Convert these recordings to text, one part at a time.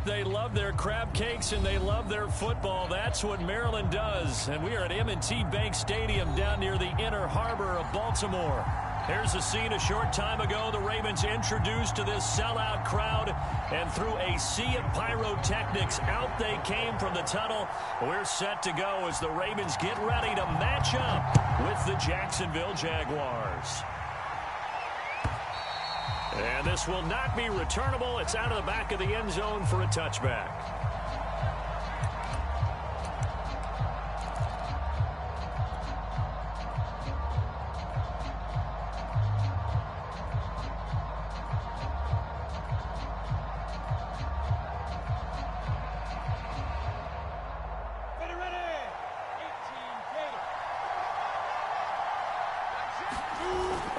They love their crab cakes and they love their football. That's what Maryland does. And we are at M&T Bank Stadium down near the Inner Harbor of Baltimore. Here's a scene a short time ago. The Ravens introduced to this sellout crowd, and through a sea of pyrotechnics, out they came from the tunnel. We're set to go as the Ravens get ready to match up with the Jacksonville Jaguars. And this will not be returnable. It's out of the back of the end zone for a touchback.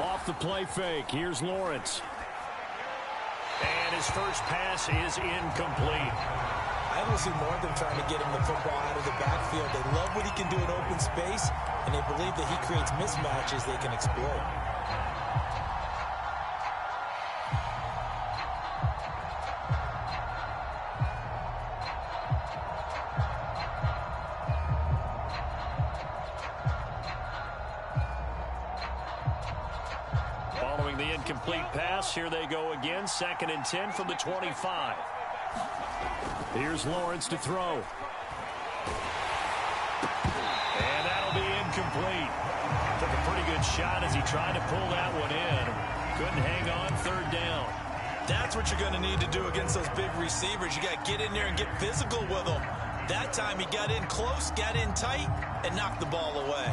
Off the play fake. Here's Lawrence. And his first pass is incomplete. I don't see more than trying to get him the football out of the backfield. They love what he can do in open space, and they believe that he creates mismatches they can exploit. Following the incomplete pass, here they go again. 2nd and 10 from the 25. Here's Lawrence to throw. And that'll be incomplete. Took a pretty good shot as he tried to pull that one in. Couldn't hang on. 3rd down. That's what you're going to need to do against those big receivers. You got to get in there and get physical with them. That time he got in close, got in tight, and knocked the ball away.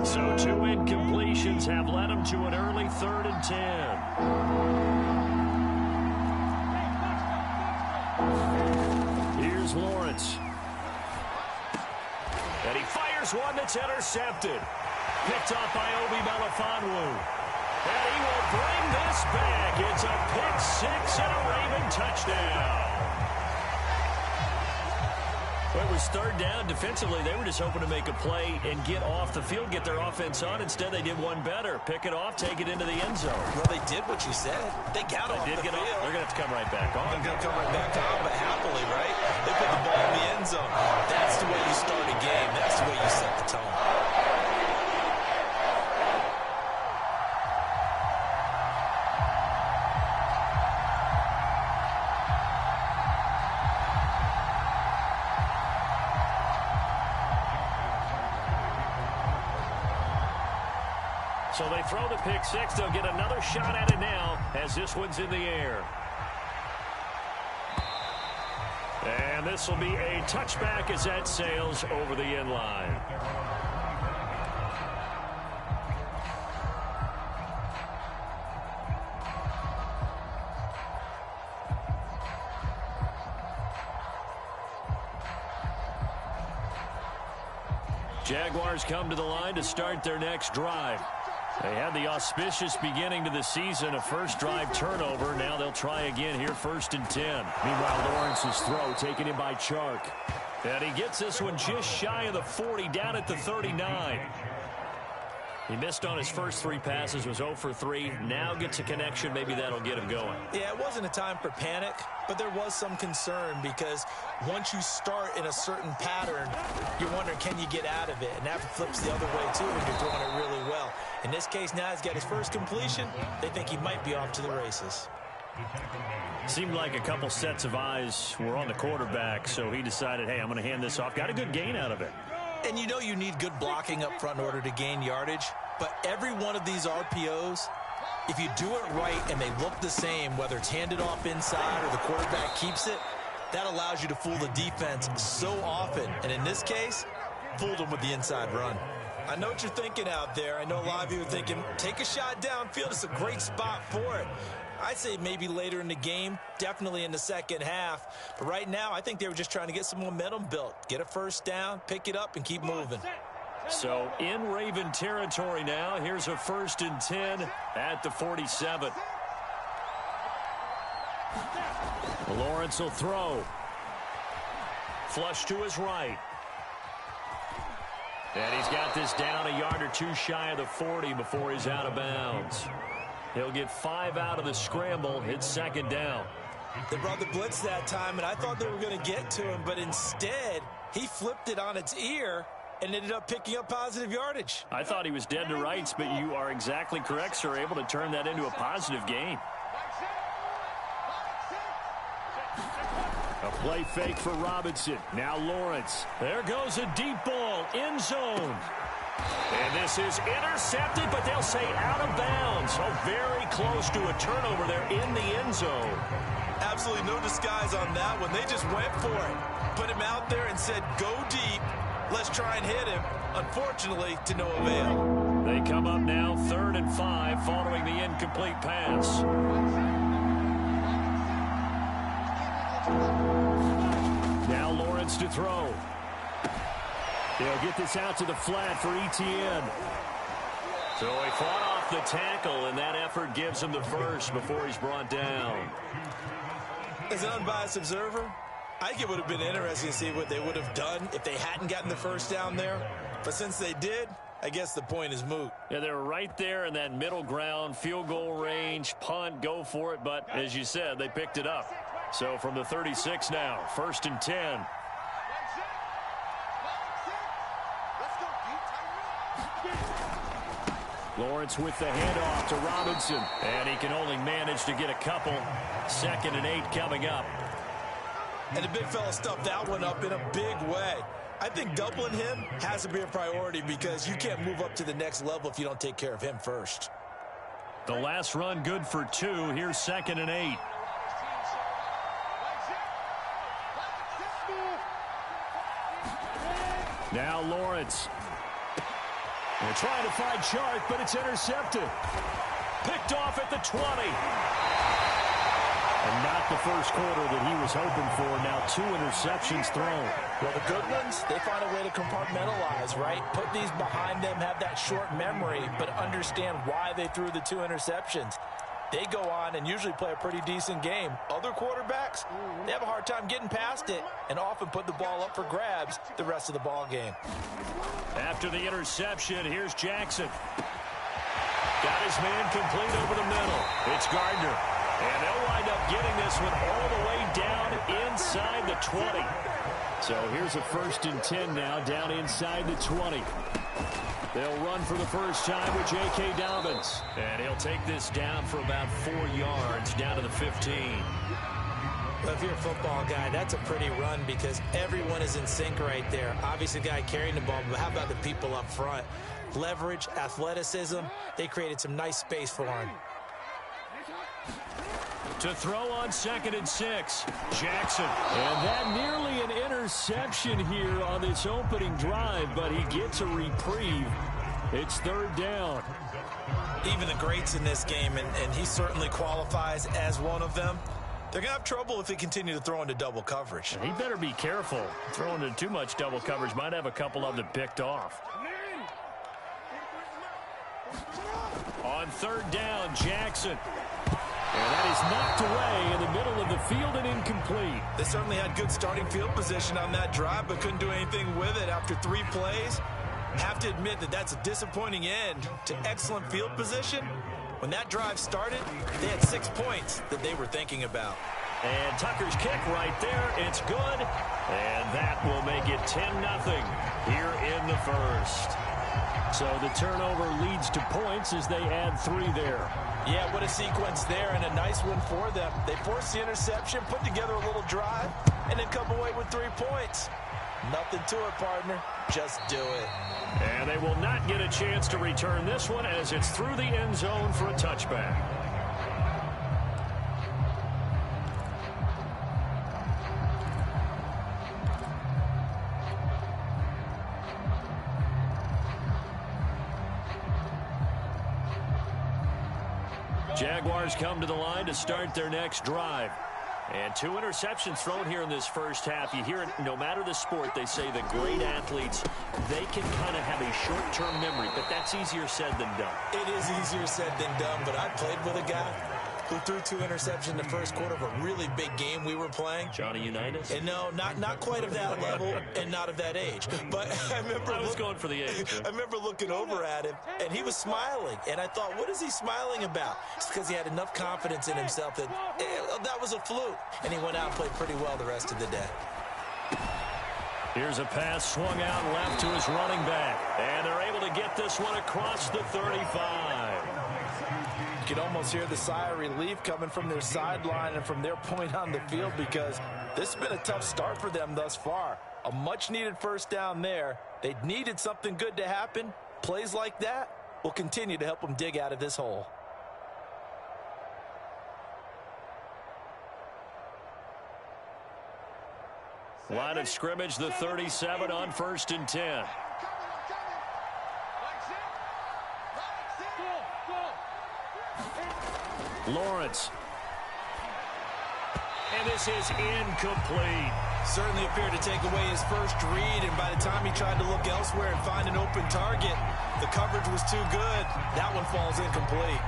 So 2 incompletions have led him to an early 3rd and 10. Here's Lawrence. And he fires one that's intercepted. Picked off by Obi Melifonwu. And he will bring this back. It's a pick 6 and a Raven touchdown. Well, it was 3rd down. Defensively, they were just hoping to make a play and get off the field, get their offense on. Instead, they did one better. Pick it off, take it into the end zone. Well, they did what you said. They got off the field. They're going to have to come right back on. They're going to come right back on, but happily, right? They put the ball in the end zone. That's the way you start a game. That's the way you set the tone. So they throw the pick 6. They'll get another shot at it now as this one's in the air. And this will be a touchback as that sails over the end line. Jaguars come to the line to start their next drive. They had the auspicious beginning to the season, a first drive turnover. Now they'll try again here, 1st and 10. Meanwhile, Lawrence's throw taken in by Chark. And he gets this one just shy of the 40, down at the 39. He missed on his first 3 passes, was 0 for 3. Now gets a connection. Maybe that'll get him going. Yeah, it wasn't a time for panic, but there was some concern because once you start in a certain pattern, you're wondering, can you get out of it? And that flips the other way, too, when you're throwing it really well. In this case, now he's got his first completion. They think he might be off to the races. Seemed like a couple sets of eyes were on the quarterback, so he decided, hey, I'm going to hand this off. Got a good gain out of it. And you know you need good blocking up front in order to gain yardage. But every one of these RPOs, if you do it right and they look the same, whether it's handed off inside or the quarterback keeps it, that allows you to fool the defense so often. And in this case, fooled them with the inside run. I know what you're thinking out there. I know a lot of you are thinking, take a shot downfield. It's a great spot for it. I'd say maybe later in the game, definitely in the second half. But right now, I think they were just trying to get some momentum built. Get a first down, pick it up, and keep moving. So in Raven territory now. Here's a 1st and 10 at the 47. Lawrence will throw. Flush to his right. And he's got this down a yard or two shy of the 40 before he's out of bounds. He'll get 5 out of the scramble. It's second down. They brought the blitz that time, and I thought they were going to get to him, but instead he flipped it on its ear and ended up picking up positive yardage. I thought he was dead to rights, but you are exactly correct, sir. Able to turn that into a positive gain. A play fake for Robinson. Now Lawrence. There goes a deep ball, end zone. And this is intercepted, but they'll say out of bounds. Oh, very close to a turnover there in the end zone. Absolutely no disguise on that one. They just went for it. Put him out there and said, go deep. Let's try and hit him. Unfortunately, to no avail. They come up now 3rd and 5 following the incomplete pass. Now Lawrence to throw. They'll get this out to the flat for Etienne. So he fought off the tackle, and that effort gives him the first before he's brought down. As an unbiased observer, I think it would have been interesting to see what they would have done if they hadn't gotten the first down there. But since they did, I guess the point is moot. Yeah, they were right there in that middle ground, field goal range, punt, go for it. But as you said, they picked it up. So from the 36 now, 1st and 10. Lawrence with the handoff to Robinson. And he can only manage to get a couple. 2nd and 8 coming up. And the big fella stuffed that one up in a big way. I think doubling him has to be a priority because you can't move up to the next level if you don't take care of him first. The last run good for 2. Here's 2nd and 8. Now Lawrence. They're trying to find Chark, but it's intercepted. Picked off at the 20. And not the first quarter that he was hoping for. Now 2 interceptions thrown. Well, the good ones, they find a way to compartmentalize, right? Put these behind them, have that short memory, but understand why they threw the 2 interceptions. They go on and usually play a pretty decent game. Other quarterbacks, they have a hard time getting past it and often put the ball up for grabs the rest of the ball game. After the interception, here's Jackson. Got his man complete over the middle. It's Gardner. And they'll wind up getting this one all the way down inside the 20. So here's a 1st and 10 now down inside the 20. They'll run for the first time with J.K. Dobbins. And he'll take this down for about 4 yards down to the 15. Well, if you're a football guy, that's a pretty run because everyone is in sync right there. Obviously, the guy carrying the ball, but how about the people up front? Leverage, athleticism, they created some nice space for him. To throw on 2nd and 6, Jackson. And that nearly an interception here on this opening drive, but he gets a reprieve. It's 3rd down. Even the greats in this game, and he certainly qualifies as one of them, they're going to have trouble if they continue to throw into double coverage. He better be careful. Throwing into too much double coverage might have a couple of them picked off. On 3rd down, Jackson. And that is knocked away in the middle of the field and incomplete. They certainly had good starting field position on that drive, but couldn't do anything with it after 3 plays. Have to admit that that's a disappointing end to excellent field position. When that drive started, they had 6 points that they were thinking about. And Tucker's kick right there. It's good. And that will make it 10-0 here in the first. So the turnover leads to points as they add 3 there. Yeah, what a sequence there, and a nice one for them. They forced the interception, put together a little drive, and then come away with 3 points. Nothing to it, partner. Just do it. And they will not get a chance to return this one as it's through the end zone for a touchback. Jaguars come to the line to start their next drive. And 2 interceptions thrown here in this first half. You hear it, no matter the sport, they say the great athletes, they can kind of have a short-term memory, but that's easier said than done. It is easier said than done, but I played with a guy who threw 2 interceptions in the first quarter of a really big game we were playing. Johnny Unitas? And no, not quite of that level and not of that age. But I was going for the age. I remember looking over at him, and he was smiling. And I thought, what is he smiling about? It's because he had enough confidence in himself that that was a fluke. And he went out and played pretty well the rest of the day. Here's a pass swung out left to his running back. And they're able to get this one across the 35. You can almost hear the sigh of relief coming from their sideline and from their point on the field, because this has been a tough start for them thus far. A much-needed first down there. They needed something good to happen. Plays like that will continue to help them dig out of this hole. Line of scrimmage, the 37 on 1st and 10. Lawrence. And this is incomplete. Certainly appeared to take away his first read, and by the time he tried to look elsewhere and find an open target, the coverage was too good. That one falls incomplete.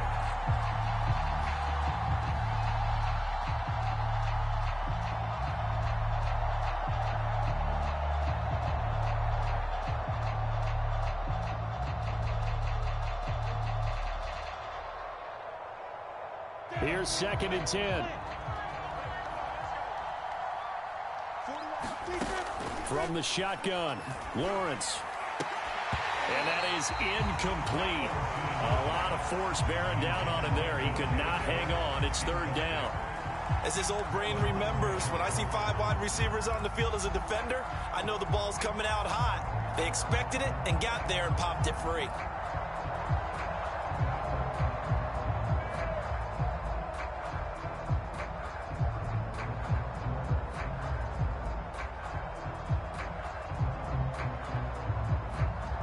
Here's 2nd and 10. From the shotgun, Lawrence. And that is incomplete. A lot of force bearing down on him there. He could not hang on. It's 3rd down. As his old brain remembers, when I see 5 wide receivers on the field as a defender, I know the ball's coming out hot. They expected it and got there and popped it free.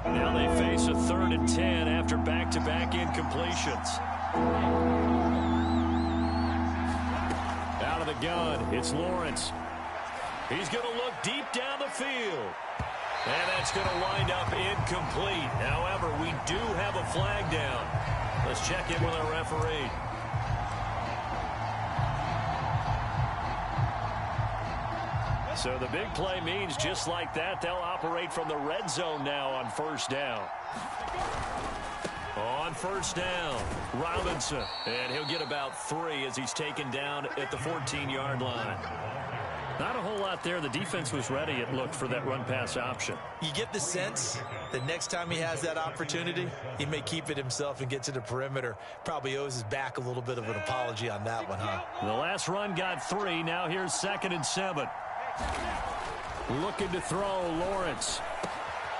Now they face a 3rd and 10 after back-to-back incompletions. Out of the gun, it's Lawrence. He's going to look deep down the field. And that's going to wind up incomplete. However, we do have a flag down. Let's check in with our referee. So the big play means just like that, they'll operate from the red zone now on 1st down. On 1st down, Robinson. And he'll get about 3 as he's taken down at the 14-yard line. Not a whole lot there. The defense was ready, it looked, for that run-pass option. You get the sense that next time he has that opportunity, he may keep it himself and get to the perimeter. Probably owes his back a little bit of an apology on that one, huh? The last run got 3. Now here's 2nd and 7. Looking to throw, Lawrence.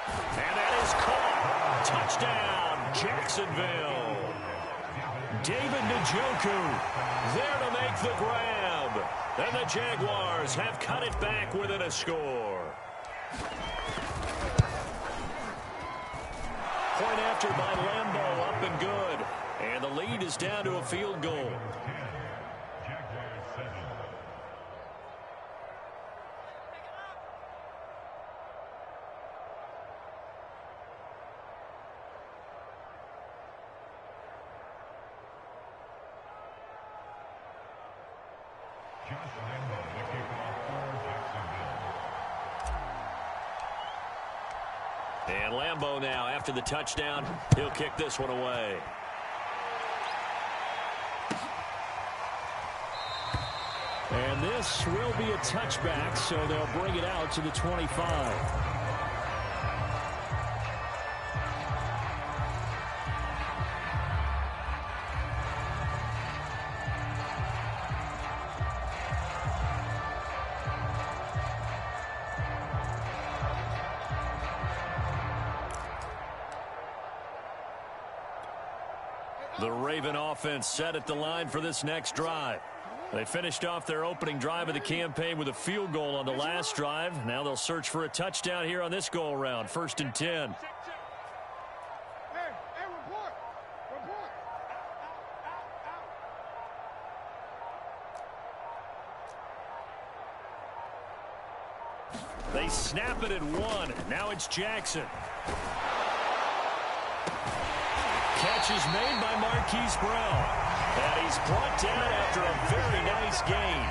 And that is caught. Touchdown, Jacksonville. David Njoku there to make the grab. And the Jaguars have cut it back within a score. Point after by Lambeau, up and good. And the lead is down to a field goal. And Lambeau now, after the touchdown, he'll kick this one away. And this will be a touchback, so they'll bring it out to the 25. The Raven offense set at the line for this next drive. They finished off their opening drive of the campaign with a field goal on the last drive. Now they'll search for a touchdown here on this go-around. 1st and 10. They snap it at 1. Now it's Jackson. Catch catch is made by Marquise Brown. And he's brought down after a very nice gain.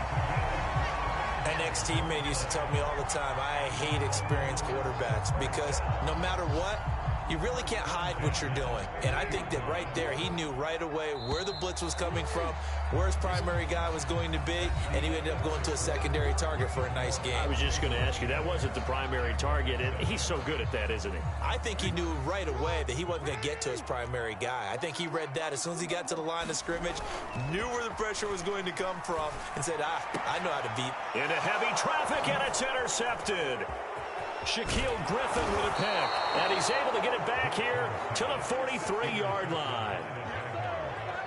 An ex-teammate used to tell me all the time, I hate experienced quarterbacks because no matter what, you really can't hide what you're doing. And I think that right there, he knew right away where the blitz was coming from, where his primary guy was going to be, and he ended up going to a secondary target for a nice game. I was just going to ask you, that wasn't the primary target, and he's so good at that, isn't he? I think he knew right away that he wasn't going to get to his primary guy. I think he read that as soon as he got to the line of scrimmage, knew where the pressure was going to come from, and said, I know how to beat. Into heavy traffic, and it's intercepted. Shaquille Griffin with a pick, and he's able to get it back here to the 43-yard line.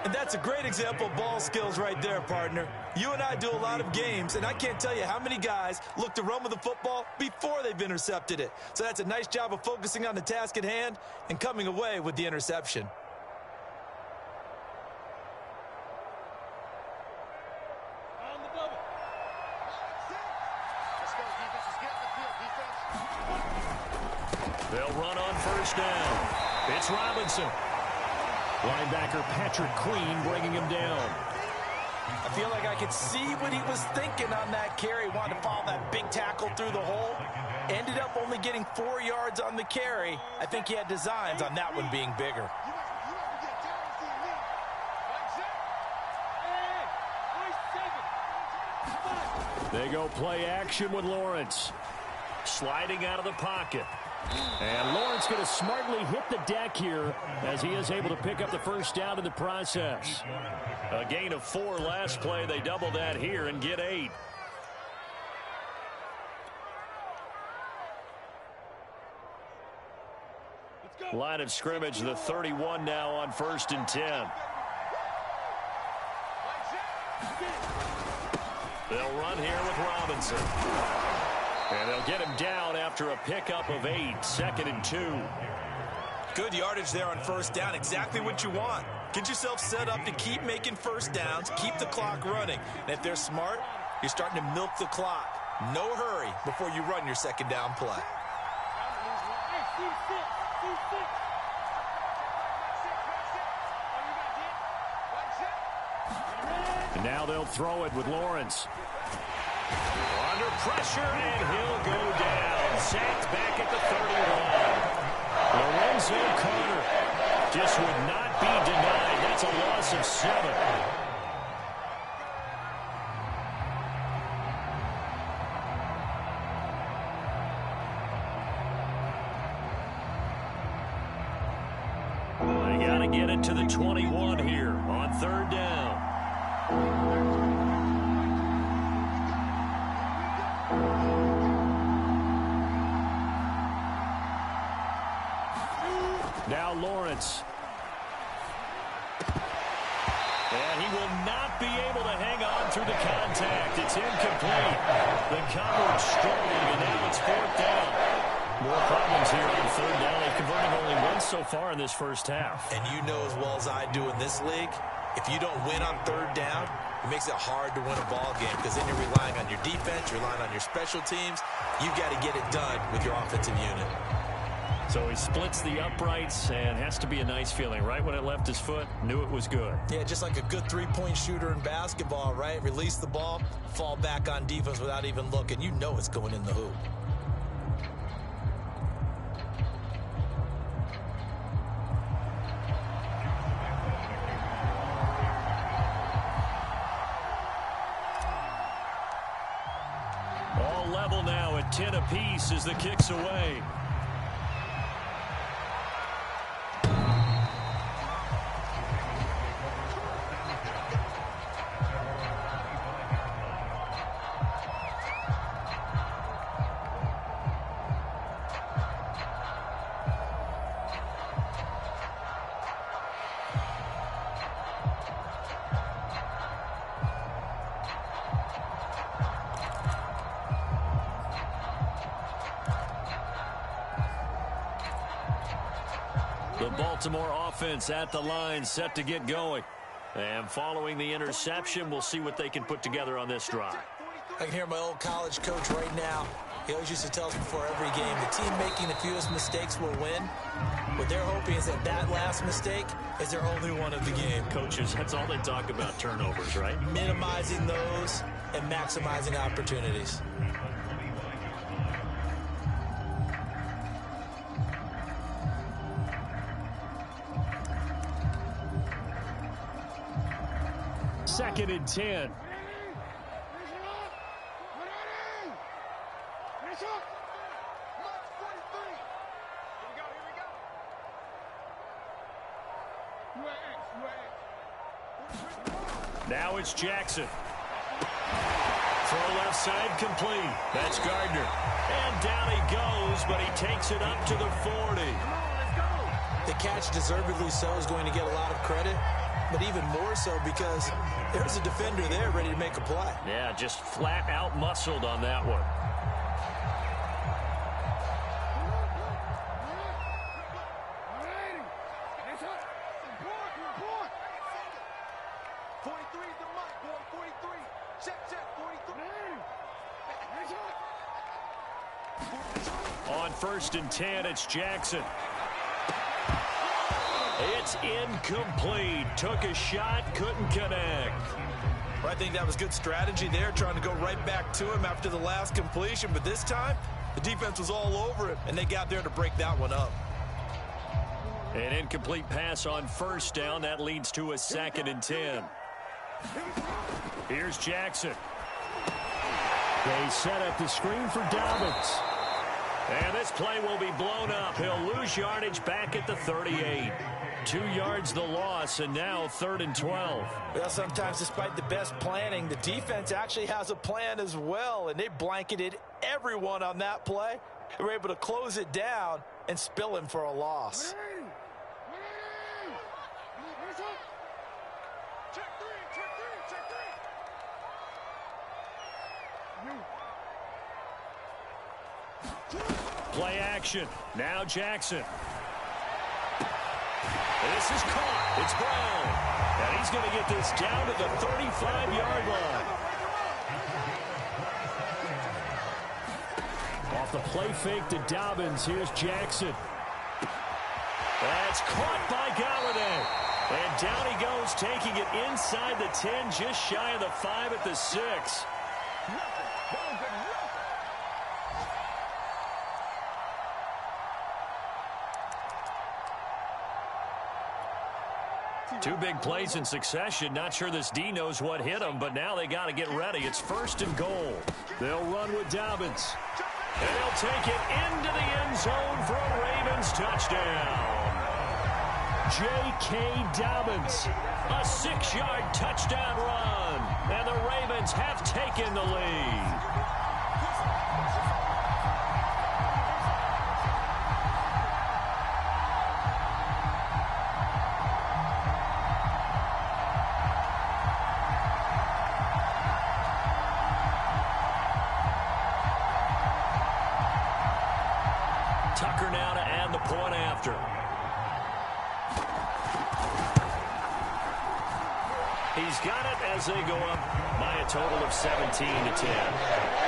And that's a great example of ball skills right there, partner. You and I do a lot of games, and I can't tell you how many guys look to run with the football before they've intercepted it. So that's a nice job of focusing on the task at hand and coming away with the interception. They'll run on first down. It's Robinson. Linebacker Patrick Queen bringing him down. I feel like I could see what he was thinking on that carry. Wanted to follow that big tackle through the hole. Ended up only getting 4 yards on the carry. I think he had designs on that one being bigger. They go play action with Lawrence. Sliding out of the pocket. And Lawrence going to smartly hit the deck here as he is able to pick up the first down in the process. A gain of 4 last play. They double that here and get 8. Line of scrimmage, the 31 now on 1st and 10. They'll run here with Robinson. And they'll get him down after a pickup of 8, 2nd and 2. Good yardage there on first down, exactly what you want. Get yourself set up to keep making first downs, keep the clock running. And if they're smart, you're starting to milk the clock. No hurry before you run your second down play. And now they'll throw it with Lawrence. Under pressure, and he'll go down. Sacked back at the 31. Lorenzo Carter just would not be denied. That's a loss of 7. They got to get it to the 21 here on 3rd down. Now Lawrence. And he will not be able to hang on through the contact. It's incomplete. The coverage struggling, and now it's 4th down. More problems here on 3rd down. They've converted only once so far in this first half. And you know as well as I do in this league, if you don't win on 3rd down, it makes it hard to win a ball game because then you're relying on your defense, you're relying on your special teams. You've got to get it done with your offensive unit. So he splits the uprights, and has to be a nice feeling. Right when it left his foot, knew it was good. Yeah, just like a good three-point shooter in basketball, right? Release the ball, fall back on defense without even looking. You know it's going in the hoop. All level now at 10 apiece as the kick's away. The Baltimore offense at the line, set to get going. And following the interception, we'll see what they can put together on this drive. I can hear my old college coach right now. He always used to tell us before every game, the team making the fewest mistakes will win. What What they're hoping is that that last mistake is their only one of the game. Coaches, that's all they talk about, turnovers, right? Minimizing those and maximizing opportunities. Second and 10. Now it's Jackson. Throw left side complete. That's Gardner. And down he goes, but he takes it up to the 40. The catch, deservedly so, is going to get a lot of credit, but even more so because there's a defender there ready to make a play. Yeah, just flat out muscled on that one. On 1st and 10, it's Jackson. It's incomplete. Took a shot, couldn't connect. I think that was good strategy there, trying to go right back to him after the last completion. But this time, the defense was all over him, and they got there to break that one up. An incomplete pass on 1st down. That leads to a 2nd and 10. Here's Jackson. They set up the screen for Dobbins. And this play will be blown up. He'll lose yardage back at the 38. 2 yards the loss, and now 3rd and 12. Well, sometimes despite the best planning, the defense actually has a plan as well, and they blanketed everyone on that play. They were able to close it down and spill him for a loss. Play action. Now Jackson. This is caught. It's Brown. And he's going to get this down to the 35-yard line. Off the play fake to Dobbins. Here's Jackson. That's caught by Galladay. And down he goes, taking it inside the 10, just shy of the 5 at the 6. Two big plays in succession. Not sure this D knows what hit him, but now they got to get ready. It's 1st and goal. They'll run with Dobbins. And they'll take it into the end zone for a Ravens touchdown. J.K. Dobbins, a 6-yard touchdown run. And the Ravens have taken the lead. Tucker now to add the point after. He's got it as they go up by a total of 17-10.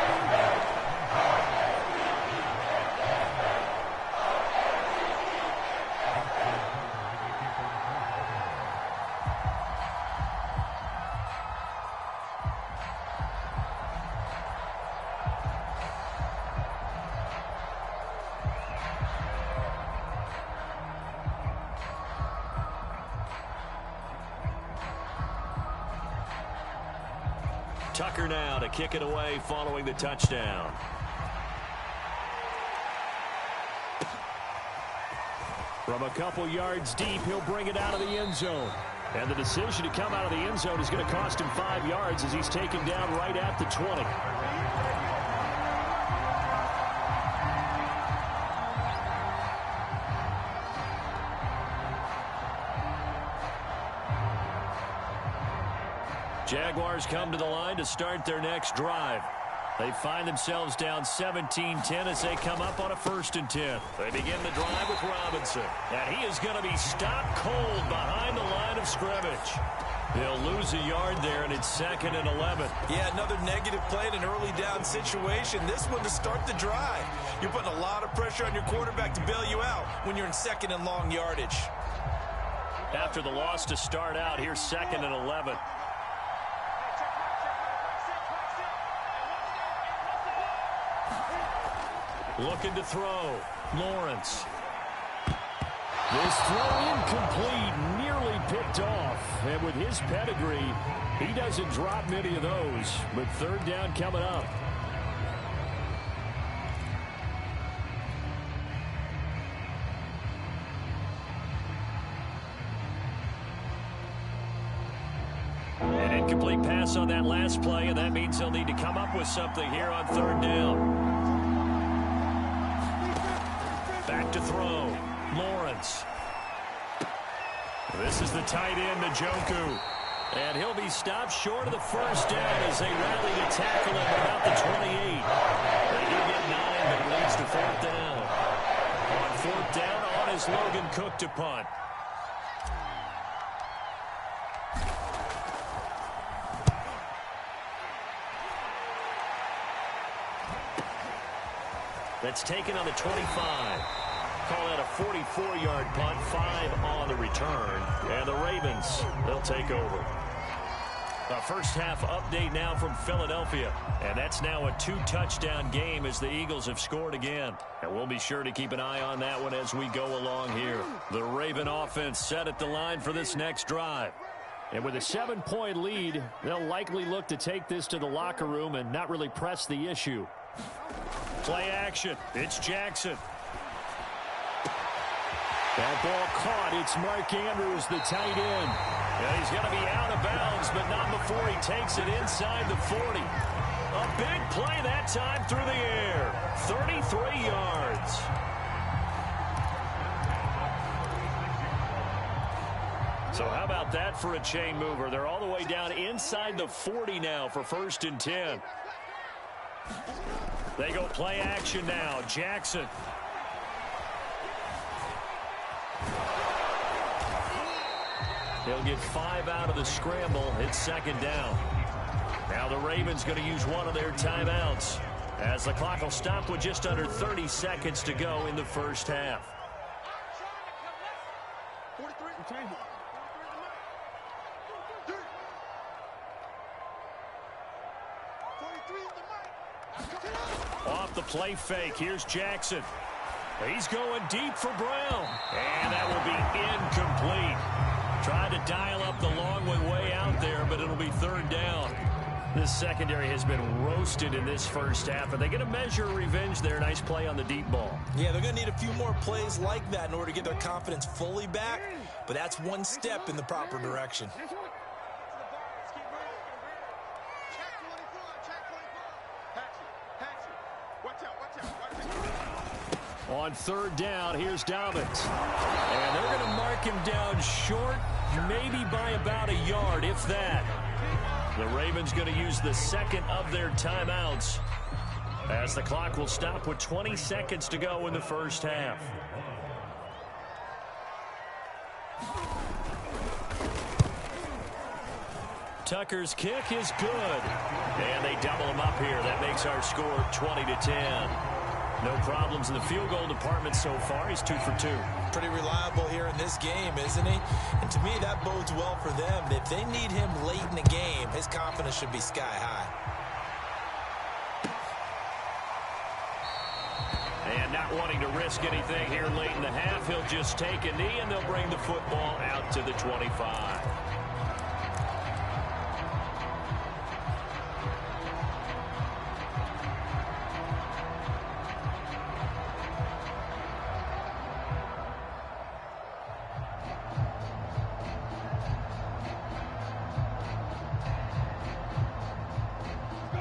Tucker now to kick it away following the touchdown. From a couple yards deep, he'll bring it out of the end zone. And the decision to come out of the end zone is going to cost him 5 yards as he's taken down right at the 20. Jaguars come to the line to start their next drive. They find themselves down 17-10 as they come up on a 1st and 10. They begin the drive with Robinson. And he is going to be stopped cold behind the line of scrimmage. They'll lose a yard there, and it's 2nd and 11. Yeah, another negative play in an early down situation. This one to start the drive. You're putting a lot of pressure on your quarterback to bail you out when you're in second and long yardage. After the loss to start out, here's 2nd and 11. Looking to throw. Lawrence. This throw incomplete, nearly picked off. And with his pedigree, he doesn't drop many of those. But 3rd down coming up. An incomplete pass on that last play, and that means they'll need to come up with something here on 3rd down. Back to throw. Lawrence. This is the tight end, Njoku. And he'll be stopped short of the 1st down as they rally to tackle him about the 28. They do get 9, but it leads to 4th down. On 4th down, on is Logan Cook to punt. That's taken on the 25. Call that a 44-yard punt, 5 on the return. And the Ravens, they'll take over. A first-half update now from Philadelphia. And that's now a 2-touchdown game as the Eagles have scored again. And we'll be sure to keep an eye on that one as we go along here. The Raven offense set at the line for this next drive. And with a 7-point lead, they'll likely look to take this to the locker room and not really press the issue. Play action. It's Jackson. That ball caught. It's Mark Andrews, the tight end. Yeah, he's going to be out of bounds, but not before he takes it inside the 40. A big play that time through the air. 33 yards. So how about that for a chain mover? They're all the way down inside the 40 now for 1st and 10. They go play action now. Jackson. He'll get 5 out of the scramble. It's 2nd down. Now the Ravens going to use one of their timeouts as the clock will stop with just under 30 seconds to go in the first half. Off the play fake, here's Jackson. He's going deep for Brown. And that will be incomplete. Tried to dial up the long way out there, but it'll be 3rd down. This secondary has been roasted in this first half. Are they going to measure revenge there? Nice play on the deep ball. Yeah, they're going to need a few more plays like that in order to get their confidence fully back. But that's one step in the proper direction. On 3rd down, here's Dobbins. And they're going to mark him down short, maybe by about a yard, if that. The Ravens going to use the 2nd of their timeouts as the clock will stop with 20 seconds to go in the first half. Tucker's kick is good. And they double him up here. That makes our score 20-10. No problems in the field goal department so far. He's 2 for 2. Pretty reliable here in this game, isn't he? And to me, that bodes well for them. If they need him late in the game, his confidence should be sky high. And not wanting to risk anything here late in the half, he'll just take a knee, and they'll bring the football out to the 25.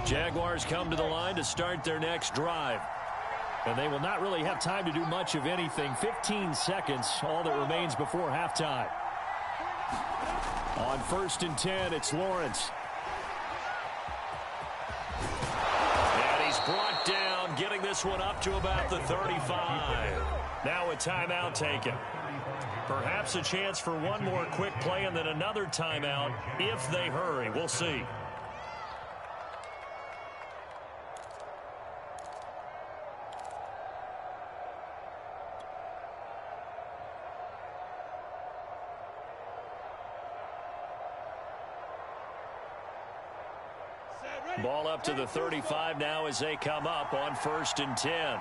Jaguars come to the line to start their next drive. And they will not really have time to do much of anything. 15 seconds, all that remains before halftime. On 1st and 10, it's Lawrence. And he's brought down, getting this one up to about the 35. Now a timeout taken. Perhaps a chance for one more quick play and then another timeout if they hurry. We'll see. Ball up to the 35 now as they come up on 1st and 10.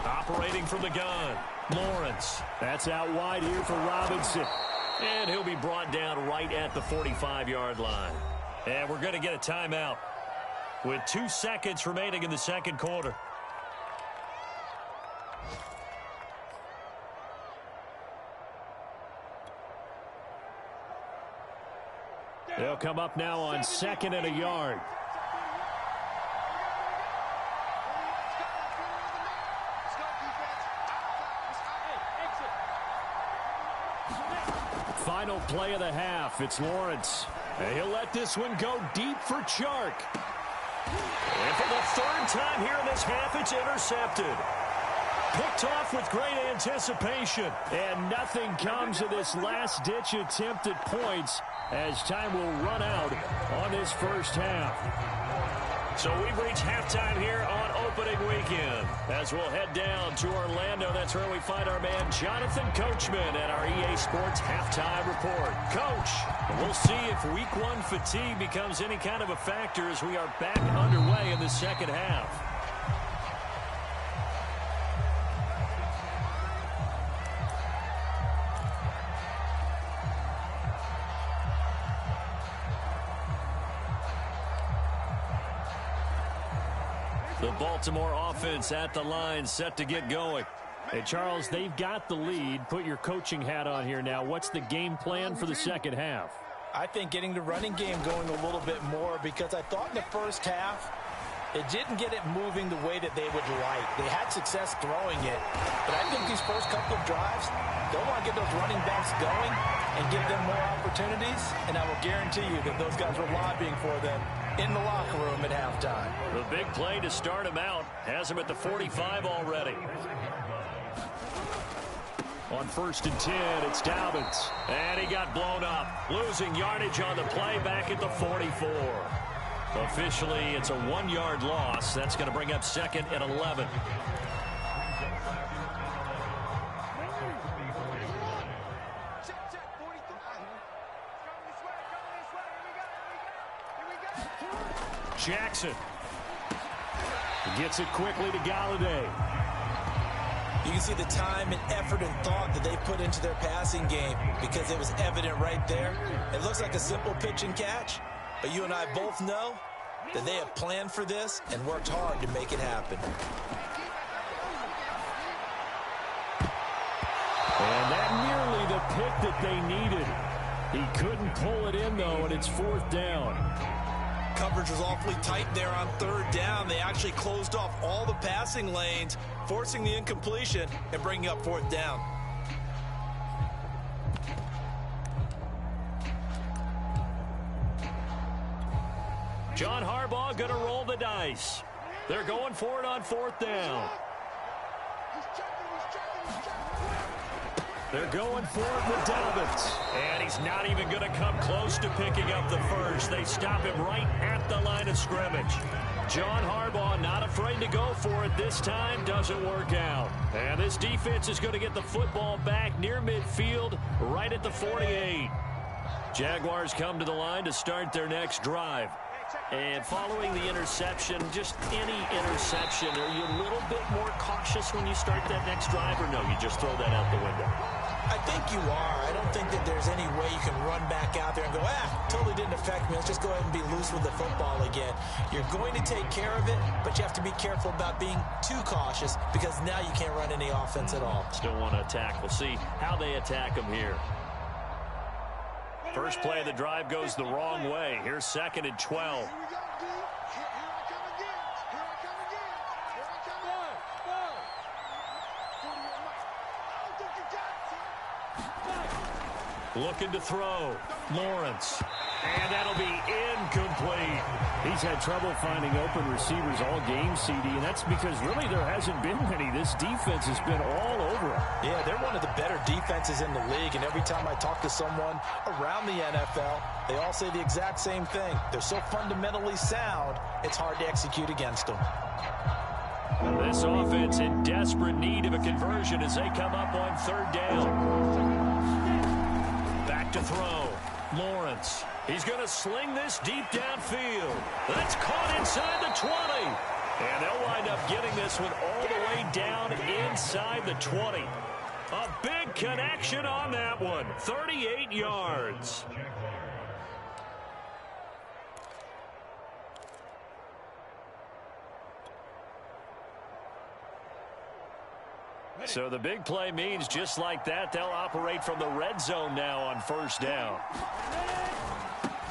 Operating from the gun, Lawrence. That's out wide here for Robinson. And he'll be brought down right at the 45-yard line. And we're going to get a timeout with 2 seconds remaining in the second quarter. They'll come up now on 2nd and a yard. Final play of the half. It's Lawrence. And he'll let this one go deep for Chark. And for the 3rd time here in this half, it's intercepted. Picked off with great anticipation. And nothing comes of this last-ditch attempt at points as time will run out on this first half. So we've reached halftime here on opening weekend. As we'll head down to Orlando, that's where we find our man Jonathan Coachman at our EA Sports Halftime Report. Coach, we'll see if Week 1 fatigue becomes any kind of a factor as we are back underway in the second half. The Baltimore offense at the line, set to get going. Hey, Charles, they've got the lead. Put your coaching hat on here now. What's the game plan for the second half? I think getting the running game going a little bit more, because I thought in the first half it didn't get it moving the way that they would like. They had success throwing it, but I think these first couple of drives, they'll want to get those running backs going and give them more opportunities, and I will guarantee you that those guys were lobbying for them in the locker room at halftime. The big play to start him out has him at the 45 already. On 1st and 10, it's Dobbins. And he got blown up. Losing yardage on the play back at the 44. Officially, it's a 1-yard loss. That's going to bring up 2nd and 11. Jackson gets it quickly to Galladay. You can see the time and effort and thought that they put into their passing game because it was evident right there. It looks like a simple pitch and catch, but you and I both know that they have planned for this and worked hard to make it happen. And that nearly the pick that they needed. He couldn't pull it in, though, and it's 4th down. Coverage was awfully tight there on 3rd down. They actually closed off all the passing lanes, forcing the incompletion and bringing up 4th down. John Harbaugh going to roll the dice. They're going for it on 4th down. They're going for it with Dobbins. And he's not even going to come close to picking up the first. They stop him right at the line of scrimmage. John Harbaugh not afraid to go for it this time. Doesn't work out. And this defense is going to get the football back near midfield, right at the 48. Jaguars come to the line to start their next drive. And following the interception, just any interception, are you a little bit more cautious when you start that next drive, or no, you just throw that out the window? I think you are. I don't think that there's any way you can run back out there and go, totally didn't affect me. Let's just go ahead and be loose with the football again. You're going to take care of it, but you have to be careful about being too cautious because now you can't run any offense at all. Still want to attack. We'll see how they attack them here. First play of the drive goes the wrong way. Here's 2nd and 12. Looking to throw. Lawrence. And that'll be incomplete. He's had trouble finding open receivers all game, CD, and that's because really there hasn't been many. This defense has been all over him. Yeah, they're one of the better defenses in the league, and every time I talk to someone around the NFL, they all say the exact same thing. They're so fundamentally sound, it's hard to execute against them. This offense in desperate need of a conversion as they come up on third down. Back to throw. Lawrence. He's going to sling this deep downfield. That's caught inside the 20. And they'll wind up getting this one all the way down inside the 20. A big connection on that one. 38 yards. So the big play means just like that, they'll operate from the red zone now on first down.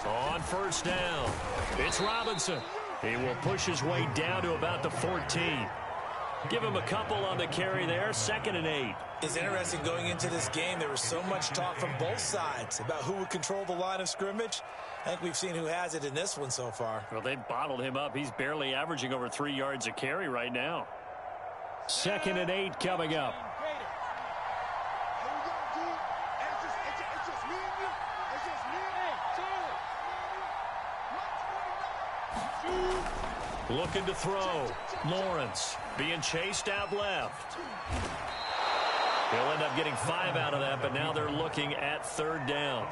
On first down, it's Robinson. He will push his way down to about the 14. Give him a couple on the carry there, 2nd and 8. It's interesting going into this game. There was so much talk from both sides about who would control the line of scrimmage. I think we've seen who has it in this one so far. Well, they've bottled him up. He's barely averaging over 3 yards a carry right now. 2nd and 8 coming up. Looking to throw. Lawrence being chased out left. He'll end up getting 5 out of that, but now they're looking at third down.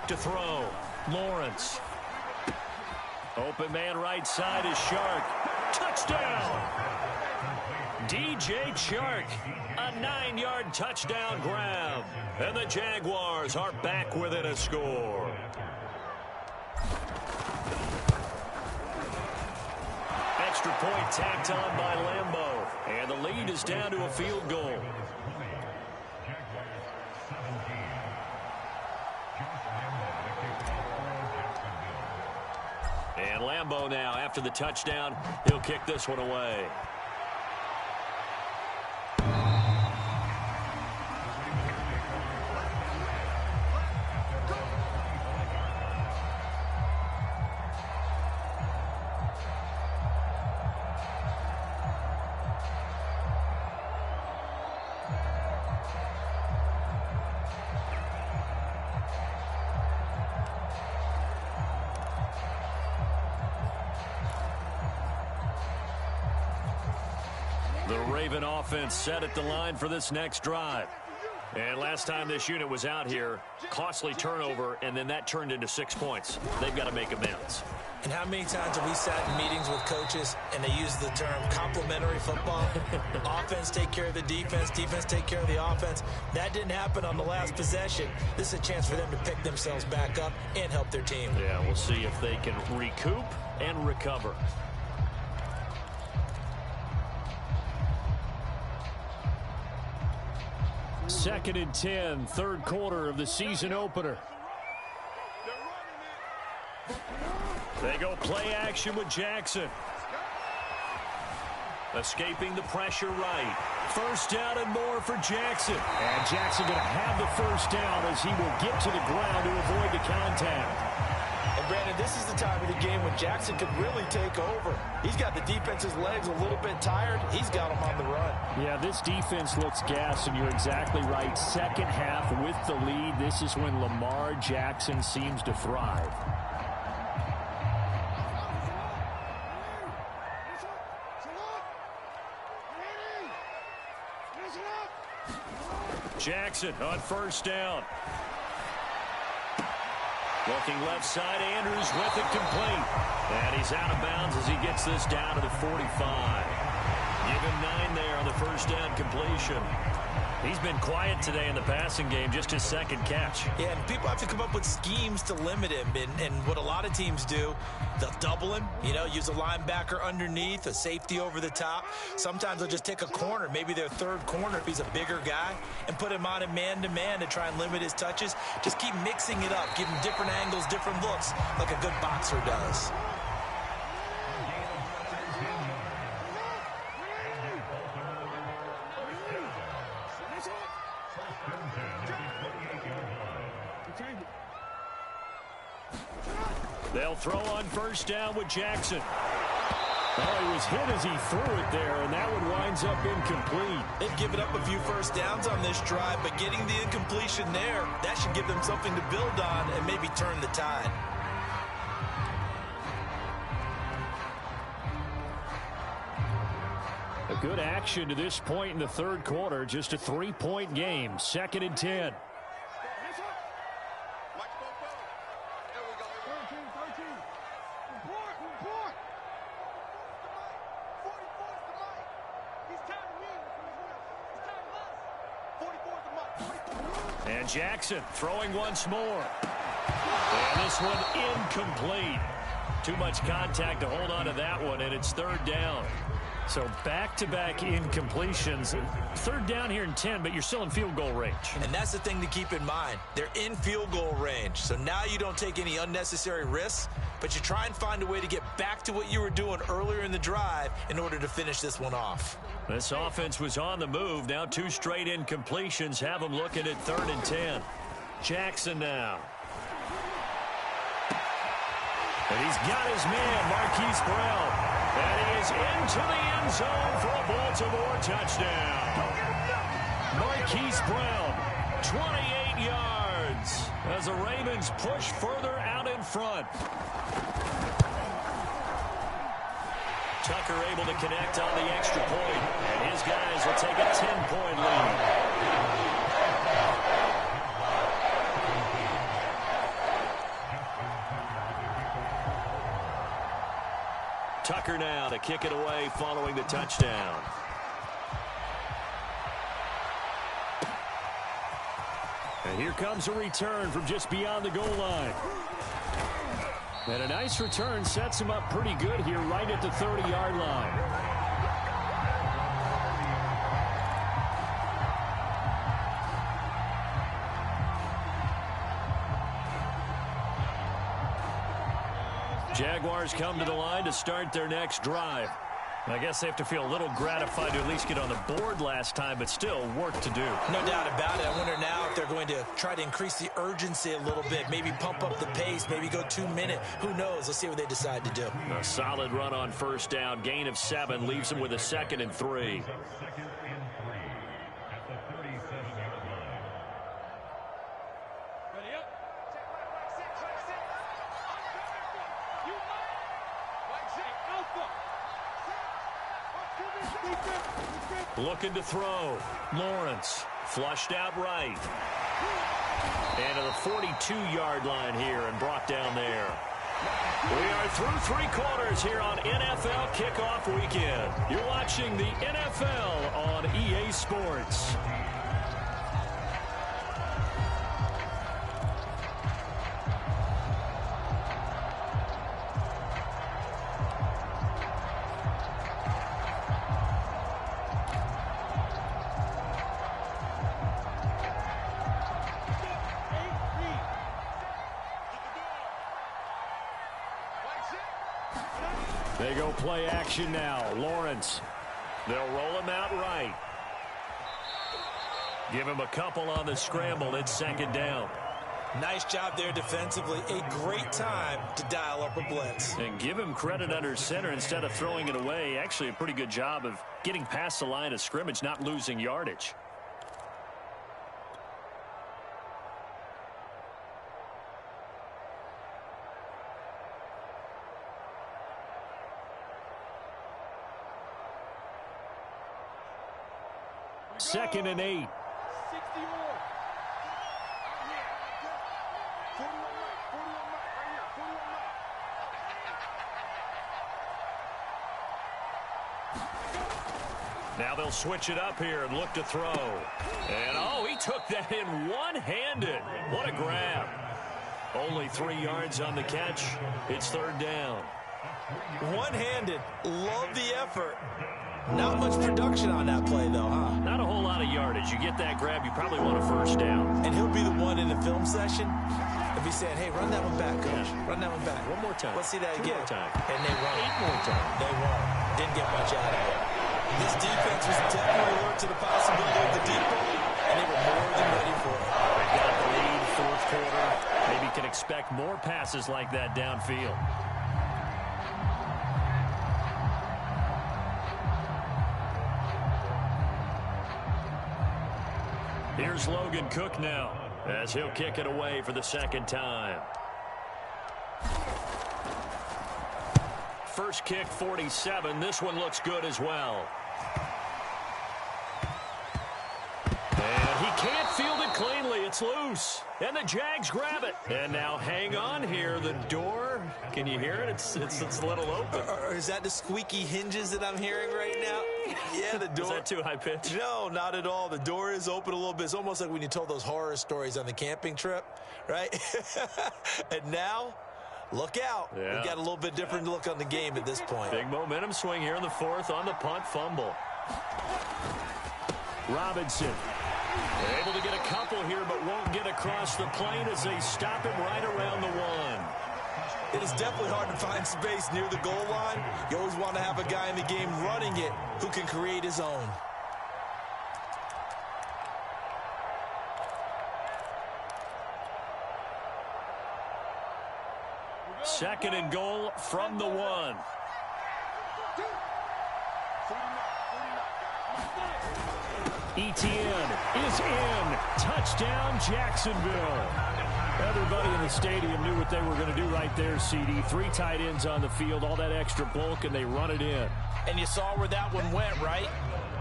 To throw. Lawrence. Open man right side is Shark. Touchdown! DJ Shark. A 9-yard touchdown grab. And the Jaguars are back within a score. Extra point tacked on by Lambeau. And the lead is down to a field goal. And Lambeau now, after the touchdown, he'll kick this one away. The Raven offense set at the line for this next drive. And last time this unit was out here, costly turnover, and then that turned into 6 points. They've got to make amends. And how many times have we sat in meetings with coaches and they use the term complementary football? Offense take care of the defense, defense take care of the offense. That didn't happen on the last possession. This is a chance for them to pick themselves back up and help their team. Yeah, we'll see if they can recoup and recover. Second and 10, third quarter of the season opener. They go play action with Jackson. Escaping the pressure right. First down and more for Jackson. And Jackson going to have the first down as he will get to the ground to avoid the contact. And Brandon, this is the time of the game when Jackson could really take over. He's got the defense's legs a little bit tired. He's got them on the run. Yeah, this defense looks gassed, and you're exactly right. Second half with the lead, this is when Lamar Jackson seems to thrive. Jackson on first down. Looking left side, Andrews with it complete. And he's out of bounds as he gets this down to the 45. Give him 9 there on the first down completion. He's been quiet today in the passing game, just his second catch. Yeah, and people have to come up with schemes to limit him. And what a lot of teams do, they'll double him, use a linebacker underneath, a safety over the top. Sometimes they'll just take a corner, maybe their third corner if he's a bigger guy, and put him on him man-to-man to try and limit his touches. Just keep mixing it up, give him different angles, different looks, like a good boxer does. They'll throw on first down with Jackson. Oh, he was hit as he threw it there, and that one winds up incomplete. They've given up a few first downs on this drive, but getting the incompletion there, that should give them something to build on and maybe turn the tide. A good action to this point in the third quarter. Just a 3-point game. 2nd and 10. And Jackson throwing once more. And this one incomplete. Too much contact to hold on to that one, and it's 3rd down. So back-to-back incompletions. 3rd down here in 10, but you're still in field goal range. And that's the thing to keep in mind. They're in field goal range. So now you don't take any unnecessary risks, but you try and find a way to get back to what you were doing earlier in the drive in order to finish this one off. This offense was on the move. Now 2 straight incompletions have them looking at 3rd and 10. Jackson now. And he's got his man, Marquise Brown. And he is into the end zone for a Baltimore touchdown. Marquise Brown, 28 yards, as the Ravens push further out in front. Tucker able to connect on the extra point, and his guys will take a 10-point lead. Tucker now to kick it away following the touchdown. And here comes a return from just beyond the goal line. And a nice return sets him up pretty good here right at the 30-yard line. Jaguars come to the line to start their next drive. I guess they have to feel a little gratified to at least get on the board last time, but still work to do. No doubt about it. I wonder now if they're going to try to increase the urgency a little bit, maybe pump up the pace, maybe go 2-minute. Who knows? Let's see what they decide to do. A solid run on first down. Gain of 7 leaves them with a 2nd and 3. Looking to throw. Lawrence flushed out right. And to the 42-yard line here and brought down there. We are through 3 quarters here on NFL Kickoff Weekend. You're watching the NFL on EA Sports. They go play action now. Lawrence. They'll roll him out right. Give him a couple on the scramble. It's 2nd down. Nice job there defensively. A great time to dial up a blitz. And give him credit under center instead of throwing it away. Actually a pretty good job of getting past the line of scrimmage, not losing yardage. Second and 8. Now they'll switch it up here and look to throw. And, oh, he took that in one-handed. What a grab. Only 3 yards on the catch. It's 3rd down. One-handed. Love the effort. Not much production on that play, though, huh? Not a whole lot of yardage. You get that grab, you probably want a first down. And he'll be the one in the film session If he's saying, hey, run that one back, coach. Yeah. Run that one back. One more time. Let's see that 2 again. more time. And they run. 8 more times. They won't. Didn't get much out of it. This defense was definitely alert to the possibility of the deep ball, and they were more than ready for it. They've got the lead, fourth quarter. Maybe can expect more passes like that downfield. Here's Logan Cook now, as he'll kick it away for the second time. First kick, 47. This one looks good as well. And he can't field it cleanly. It's loose. And the Jags grab it. And now hang on here. The door, can you hear it? It's a little open. Is that the squeaky hinges that I'm hearing right now? Yeah, the door. Is that too high pitch? No, not at all. The door is open a little bit. It's almost like when you told those horror stories on the camping trip, right? And now, look out. Yeah. We've got a little bit different look on the game at this point. Big momentum swing here in the fourth on the punt fumble. Robinson. They're able to get a couple here, but won't get across the plane as they stop him right around the one. It is definitely hard to find space near the goal line. You always want to have a guy in the game running it who can create his own. Second and goal from the one. Etienne is in. Touchdown, Jacksonville. Everybody in the stadium knew what they were going to do right there, CD. 3 tight ends on the field, all that extra bulk, and they run it in. And you saw where that one went, right?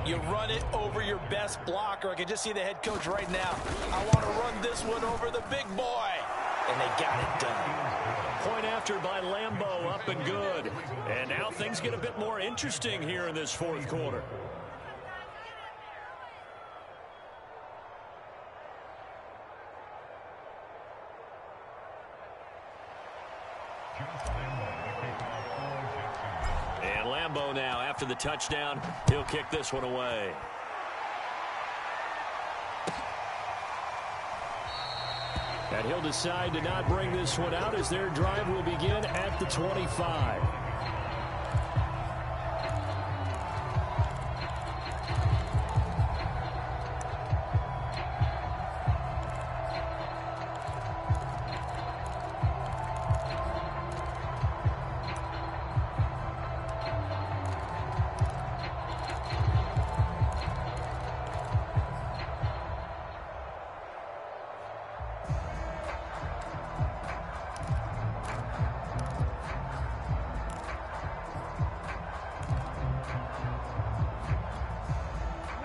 You run it over your best blocker. I can just see the head coach right now. I want to run this one over the big boy. And they got it done. Point after by Lambeau, up and good. And now things get a bit more interesting here in this fourth quarter. And Lambeau now, after the touchdown, he'll kick this one away. And he'll decide to not bring this one out as their drive will begin at the 25.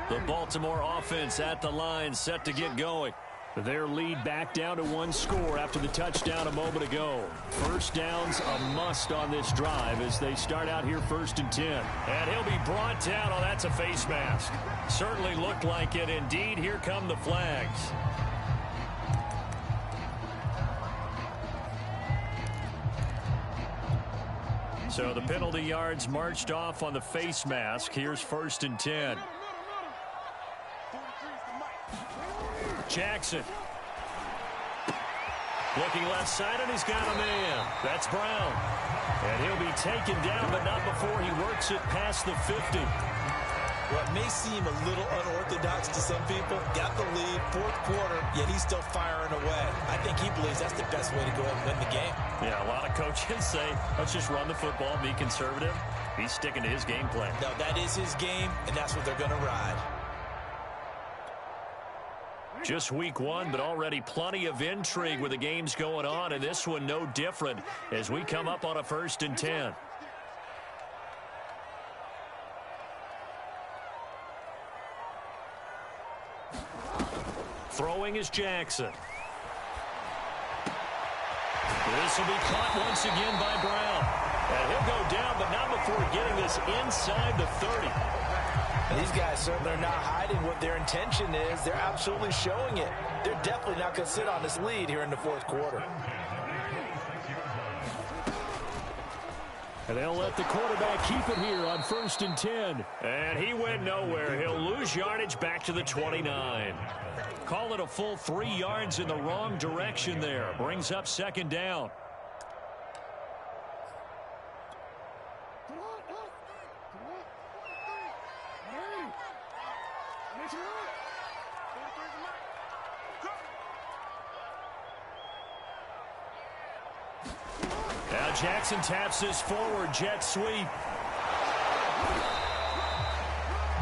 The Baltimore offense at the line, set to get going. Their lead back down to 1 score after the touchdown a moment ago. First down's a must on this drive as they start out here 1st and 10. And he'll be brought down. Oh, that's a face mask. Certainly looked like it. Indeed, here come the flags. So the penalty yards marched off on the face mask. Here's 1st and 10. Jackson. Looking left side, and he's got a man. That's Brown. And he'll be taken down, but not before he works it past the 50. What may seem a little unorthodox to some people, got the lead, 4th quarter, yet he's still firing away. I think he believes that's the best way to go ahead and win the game. Yeah, a lot of coaches say, let's just run the football, be conservative. He's sticking to his game plan. No, that is his game, and that's what they're going to ride. Just week 1, but already plenty of intrigue with the games going on, and this one no different as we come up on a 1st and 10. Throwing is Jackson. This will be caught once again by Brown. And he'll go down, but not before getting this inside the 30. These guys certainly are not hiding what their intention is. They're absolutely showing it. They're definitely not going to sit on this lead here in the 4th quarter. And they'll let the quarterback keep it here on 1st and 10. And he went nowhere. He'll lose yardage back to the 29. Call it a full 3 yards in the wrong direction there. Brings up 2nd down. Now Jackson taps this forward jet sweep.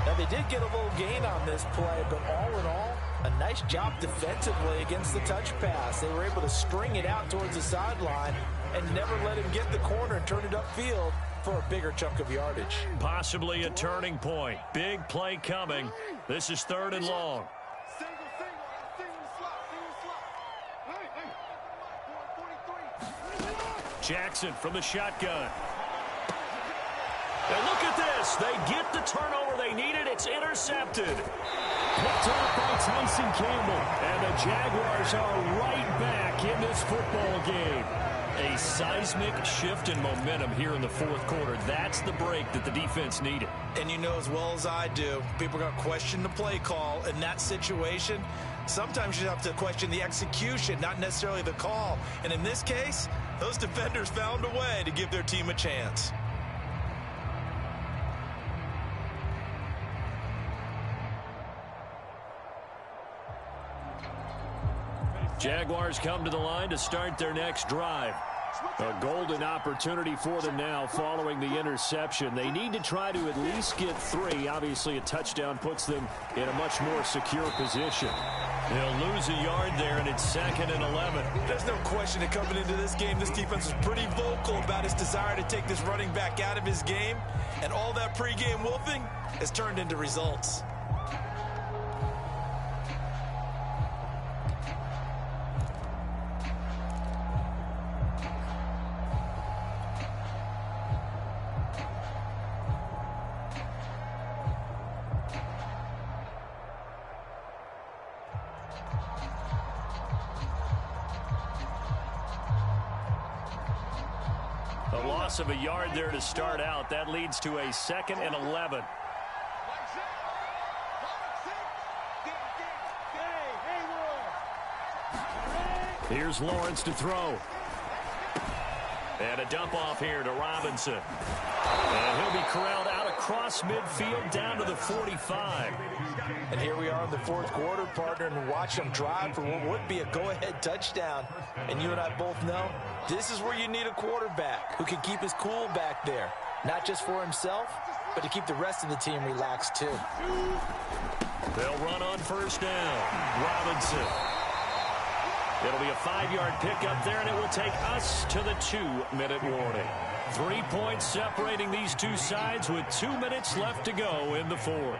Now they did get a little gain on this play, but all in all, a nice job defensively against the touch pass. They were able to string it out towards the sideline and never let him get the corner and turn it upfield for a bigger chunk of yardage. Possibly a turning point. Big play coming. This is 3rd and long. Jackson from the shotgun. And look at this. They get the turnover they needed. It's intercepted. Picked off by Tyson Campbell. And the Jaguars are right back in this football game. A seismic shift in momentum here in the 4th quarter. That's the break that the defense needed. And you know as well as I do, people are going to question the play call in that situation. Sometimes you have to question the execution, not necessarily the call. And in this case, those defenders found a way to give their team a chance. Jaguars come to the line to start their next drive. A golden opportunity for them now following the interception. They need to try to at least get 3. Obviously, a touchdown puts them in a much more secure position. They'll lose a yard there, and it's 2nd and 11. There's no question that coming into this game, this defense was pretty vocal about his desire to take this running back out of his game. And all that pregame wolfing has turned into results. A loss of a yard there to start out. That leads to a 2nd and 11. Here's Lawrence to throw. And a dump off here to Robinson. And he'll be corralled out across midfield down to the 45. And here we are in the 4th quarter, partner, and watch them drive for what would be a go-ahead touchdown. And you and I both know this is where you need a quarterback who can keep his cool back there. Not just for himself, but to keep the rest of the team relaxed too. They'll run on 1st down. Robinson. It'll be a 5-yard pickup there, and it will take us to the 2-minute warning. 3 points separating these two sides with 2 minutes left to go in the 4th.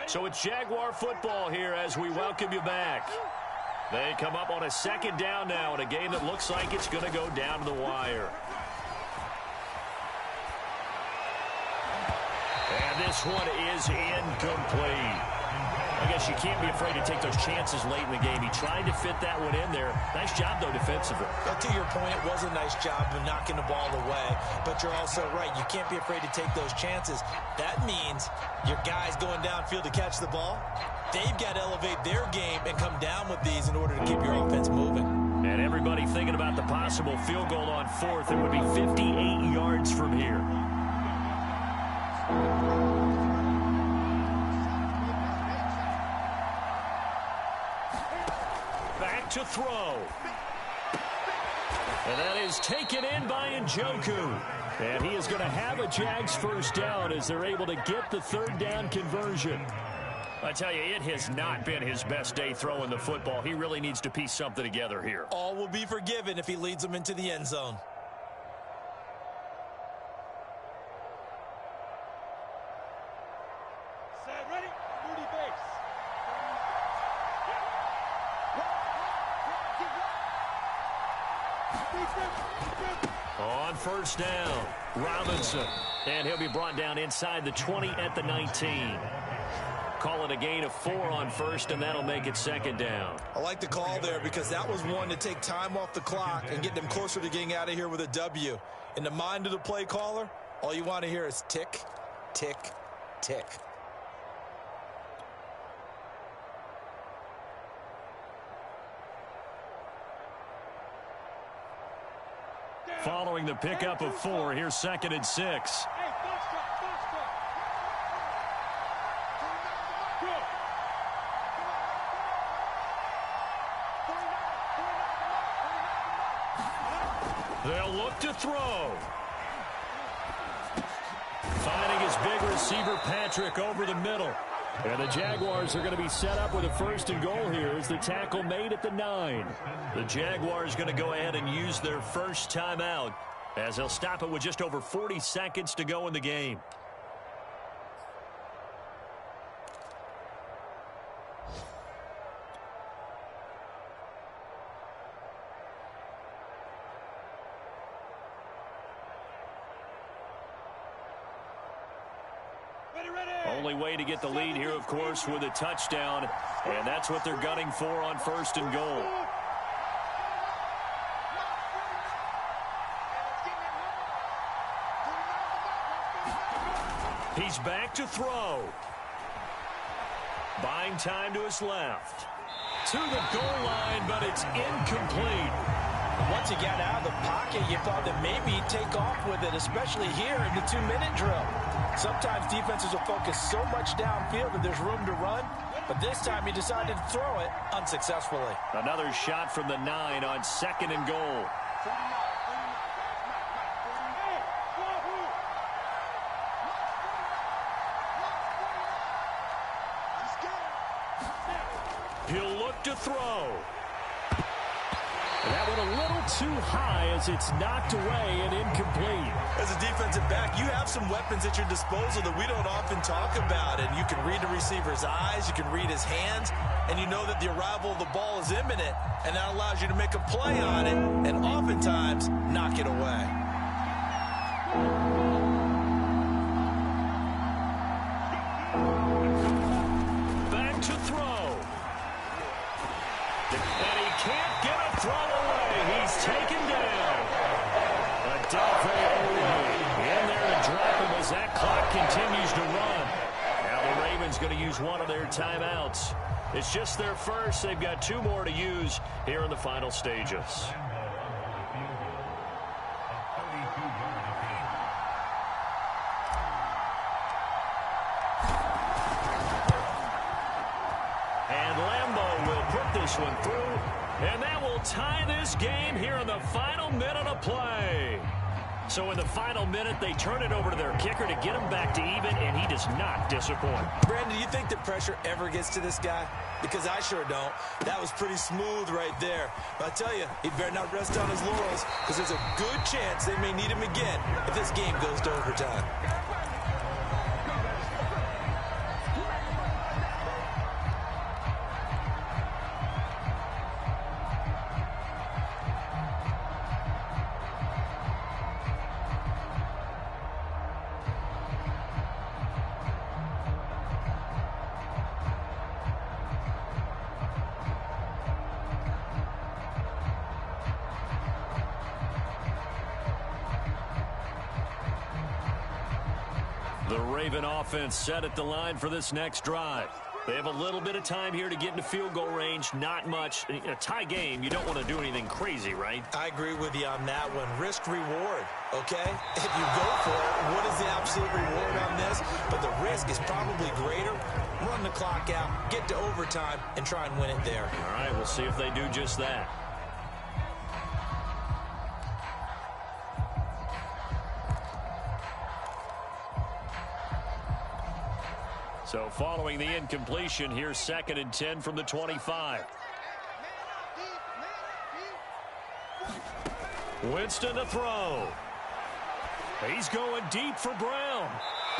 So it's Jaguar football here as we welcome you back. They come up on a 2nd down now in a game that looks like it's going to go down to the wire. And this one is incomplete. I guess you can't be afraid to take those chances late in the game. He tried to fit that one in there. Nice job, though, defensively. To your point, it was a nice job of knocking the ball away. But you're also right. You can't be afraid to take those chances. That means your guys going downfield to catch the ball, they've got to elevate their game and come down with these in order to keep your offense moving. And everybody thinking about the possible field goal on 4th. It would be 58 yards from here. Back to throw. And that is taken in by Njoku. And he is going to have a Jags 1st down as they're able to get the 3rd down conversion. I tell you, it has not been his best day throwing the football. He really needs to piece something together here. All will be forgiven if he leads them into the end zone. On first down, Robinson. And he'll be brought down inside the 20 at the 19. Call it a gain of 4 on first, and that'll make it second down. I like the call there because that was one to take time off the clock and get them closer to getting out of here with a W. In the mind of the play caller, all you want to hear is tick, tick, tick. Following the pickup of 4, here's 2nd and 6. They'll look to throw. Finding his big receiver, Patrick, over the middle. And the Jaguars are going to be set up with a 1st and goal here as the tackle made at the 9. The Jaguars going to go ahead and use their first timeout as they'll stop it with just over 40 seconds to go in the game. Only way to get the lead here, of course, with a touchdown, and that's what they're gunning for on 1st and goal. He's back to throw. Buying time to his left. To the goal line, but it's incomplete. Once he got out of the pocket, you thought that maybe he'd take off with it, especially here in the 2-minute drill. Sometimes defenses will focus so much downfield that there's room to run, but this time he decided to throw it unsuccessfully. Another shot from the 9 on 2nd and goal. He'll look to throw. That went a little too high as it's knocked away and incomplete. As a defensive back, you have some weapons at your disposal that we don't often talk about. And you can read the receiver's eyes, you can read his hands, and you know that the arrival of the ball is imminent. And that allows you to make a play on it and oftentimes knock it away. Back to throw. And he can't get a throw away. He's taken down. Adelphi away. In there to drop him as that clock continues to run. Now the Ravens going to use one of their timeouts. It's just their first. They've got 2 more to use here in the final stages. One through, and that will tie this game here in the final minute of play. So in the final minute, they turn it over to their kicker to get him back to even, and he does not disappoint. Brandon, do you think the pressure ever gets to this guy? Because I sure don't. That was pretty smooth right there. But I tell you, he better not rest on his laurels, because there's a good chance they may need him again if this game goes to overtime. The Raven offense set at the line for this next drive. They have a little bit of time here to get into field goal range, not much. In a tie game, you don't want to do anything crazy, right? I agree with you on that one. Risk-reward, okay? If you go for it, what is the absolute reward on this? But the risk is probably greater. Run the clock out, get to overtime, and try and win it there. All right, we'll see if they do just that. So following the incompletion, here's 2nd and 10 from the 25. Winston to throw. He's going deep for Brown.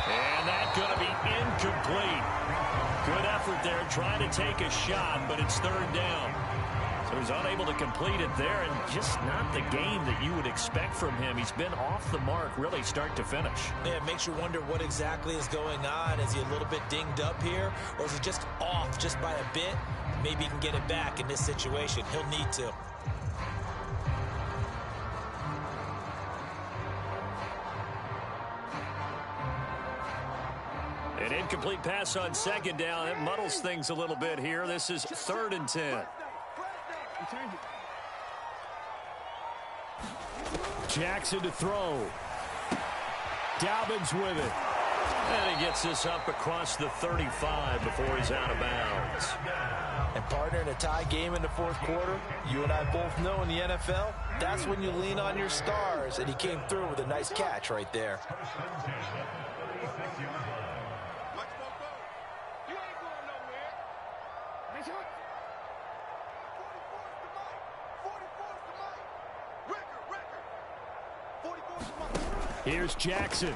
And that's going to be incomplete. Good effort there trying to take a shot, but it's 3rd down. So was unable to complete it there, and just not the game that you would expect from him. He's been off the mark really start to finish. Yeah, it makes you wonder what exactly is going on. Is he a little bit dinged up here, or is he just off just by a bit? Maybe he can get it back in this situation. He'll need to. An incomplete pass on second down. It muddles things a little bit here. This is 3rd and 10. Jackson to throw. Dobbins with it. And he gets this up across the 35 before he's out of bounds. And partner, in a tie game in the 4th quarter, you and I both know in the NFL, that's when you lean on your stars. And he came through with a nice catch right there. Here's Jackson.